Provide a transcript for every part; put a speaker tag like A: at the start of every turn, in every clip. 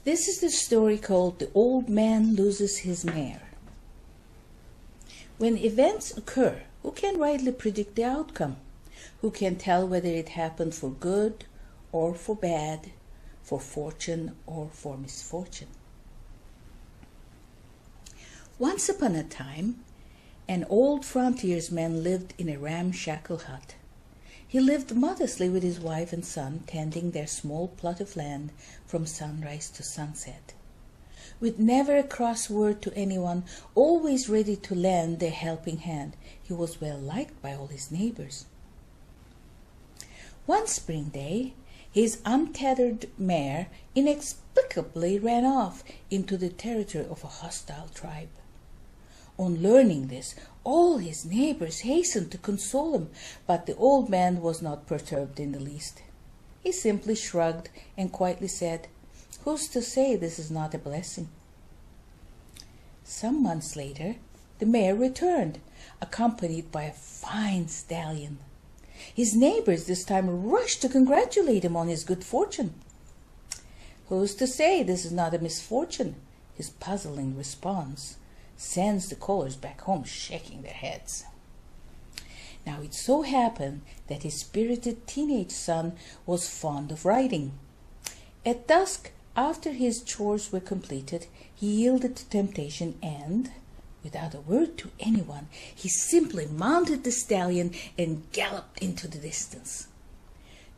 A: This is the story called The Old Man Loses His Mare. When events occur, who can rightly predict the outcome? Who can tell whether it happened for good or for bad, for fortune or for misfortune? Once upon a time, an old frontiersman lived in a ramshackle hut. He lived modestly with his wife and son, tending their small plot of land from sunrise to sunset. With never a cross word to anyone, always ready to lend a helping hand, he was well liked by all his neighbors. One spring day, his untethered mare inexplicably ran off into the territory of a hostile tribe. On learning this, all his neighbors hastened to console him, but the old man was not perturbed in the least. He simply shrugged and quietly said, "Who's to say this is not a blessing?" Some months later, the mare returned, accompanied by a fine stallion. His neighbors this time rushed to congratulate him on his good fortune. "Who's to say this is not a misfortune?" his puzzling response sends the callers back home shaking their heads. Now it so happened that his spirited teenage son was fond of riding. At dusk, after his chores were completed, he yielded to temptation and, without a word to anyone, he simply mounted the stallion and galloped into the distance.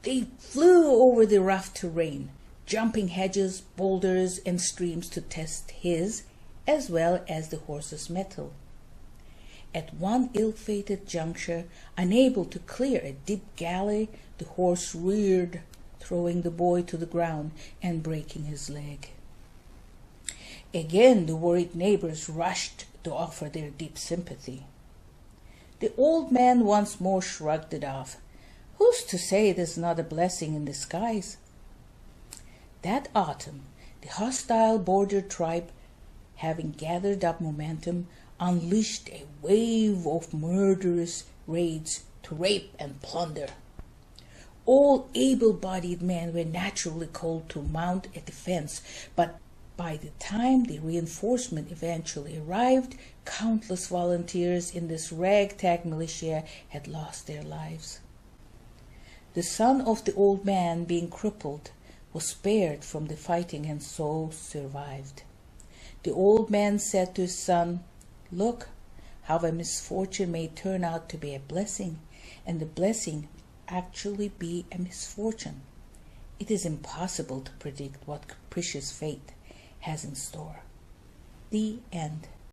A: They flew over the rough terrain, jumping hedges, boulders, and streams to test his as well as the horse's mettle. At one ill-fated juncture, unable to clear a deep gully, the horse reared, throwing the boy to the ground and breaking his leg. Again the worried neighbors rushed to offer their deep sympathy. The old man once more shrugged it off. "Who's to say this is not a blessing in disguise?" That autumn, the hostile border tribe, having gathered up momentum, unleashed a wave of murderous raids to rape and plunder. All able-bodied men were naturally called to mount a defense, but by the time the reinforcement eventually arrived, countless volunteers in this ragtag militia had lost their lives. The son of the old man, being crippled, was spared from the fighting and so survived. The old man said to his son, "Look how a misfortune may turn out to be a blessing, and the blessing actually be a misfortune. It is impossible to predict what capricious fate has in store." The end.